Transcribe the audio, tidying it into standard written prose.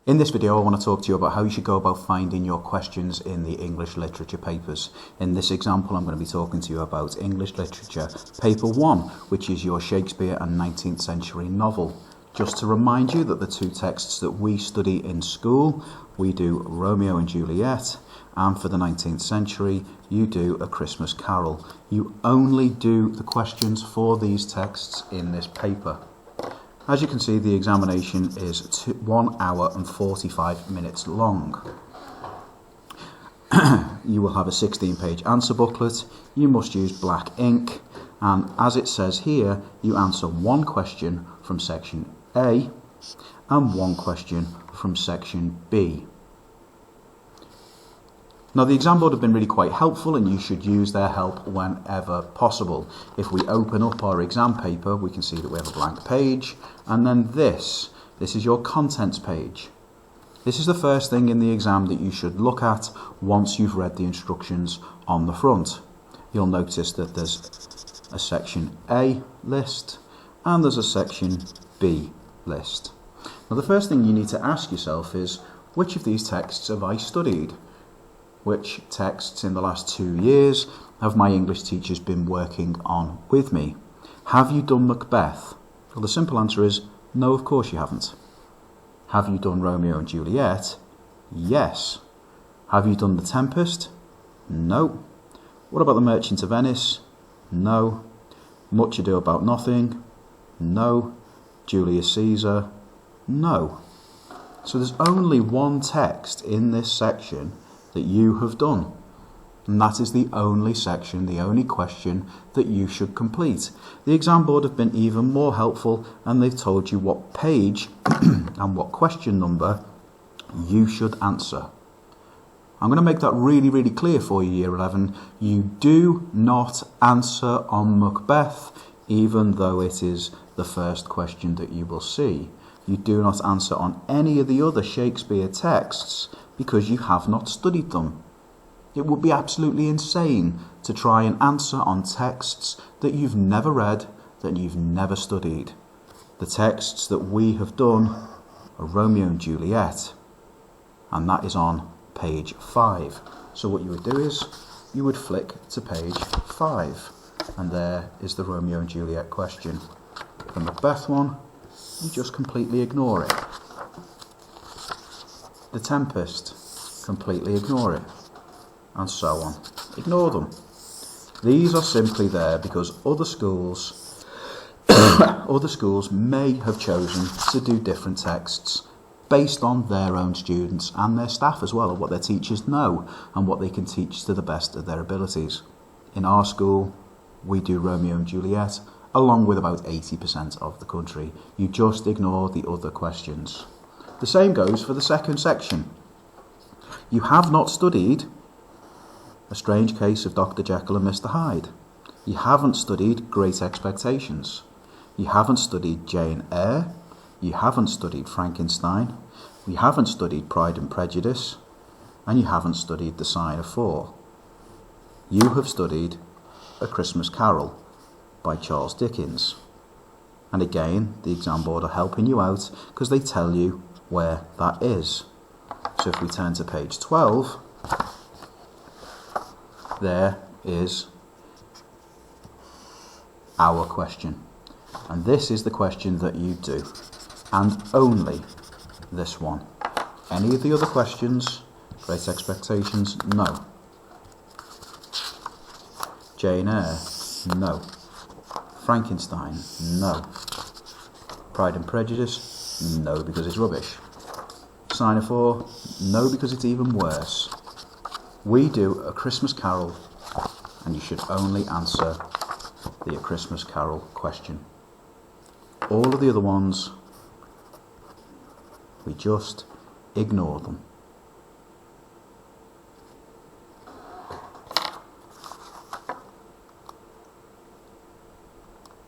In this video, I want to talk to you about how you should go about finding your questions in the English literature papers. In this example, I'm going to be talking to you about English literature paper 1, which is your Shakespeare and 19th century novel. Just to remind you that the two texts that we study in school, we do Romeo and Juliet, and for the 19th century, you do A Christmas Carol. You only do the questions for these texts in this paper. As you can see, the examination is 1 hour and 45 minutes long. You will have a 16-page answer booklet. You must use black ink, and as it says here, you answer one question from section A and one question from section B. Now, the exam board have been really quite helpful, and you should use their help whenever possible. If we open up our exam paper, we can see that we have a blank page, and then this is your contents page. This is the first thing in the exam that you should look at once you've read the instructions on the front. You'll notice that there's a section A list and there's a section B list. Now, the first thing you need to ask yourself is, which of these texts have I studied? Which texts in the last 2 years have my English teachers been working on with me? Have you done Macbeth? Well, the simple answer is no, of course you haven't. Have you done Romeo and Juliet? Yes. Have you done The Tempest? No. What about The Merchant of Venice? No. Much Ado About Nothing? No. Julius Caesar? No. So there's only one text in this section that you have done, and that is the only section, the only question that you should complete. The exam board have been even more helpful, and they've told you what page and what question number you should answer. I'm going to make that really clear for you, Year 11. You do not answer on Macbeth, even though it is the first question that you will see. You do not answer on any of the other Shakespeare texts because you have not studied them. It would be absolutely insane to try and answer on texts that you've never read, that you've never studied. The texts that we have done are Romeo and Juliet, and that is on page 5. So what you would do is, you would flick to page 5, and there is the Romeo and Juliet question. The Macbeth one, you just completely ignore it. The Tempest, completely ignore it, and so on. Ignore them. These are simply there because other schools may have chosen to do different texts based on their own students and their staff as well, and what their teachers know and what they can teach to the best of their abilities. In our school, we do Romeo and Juliet, along with about 80% of the country. You just ignore the other questions. The same goes for the second section. You have not studied A Strange Case of Dr. Jekyll and Mr. Hyde. You haven't studied Great Expectations. You haven't studied Jane Eyre. You haven't studied Frankenstein. You haven't studied Pride and Prejudice. And you haven't studied The Sign of 4. You have studied A Christmas Carol by Charles Dickens. And again, the exam board are helping you out because they tell you where that is. So if we turn to page 12, there is our question. And this is the question that you do, and only this one. Any of the other questions, Great Expectations, no. Jane Eyre, no. Frankenstein, no. Pride and Prejudice, no, because it's rubbish. Sign of 4, no, because it's even worse. We do A Christmas Carol, and you should only answer the A Christmas Carol question. All of the other ones, we just ignore them.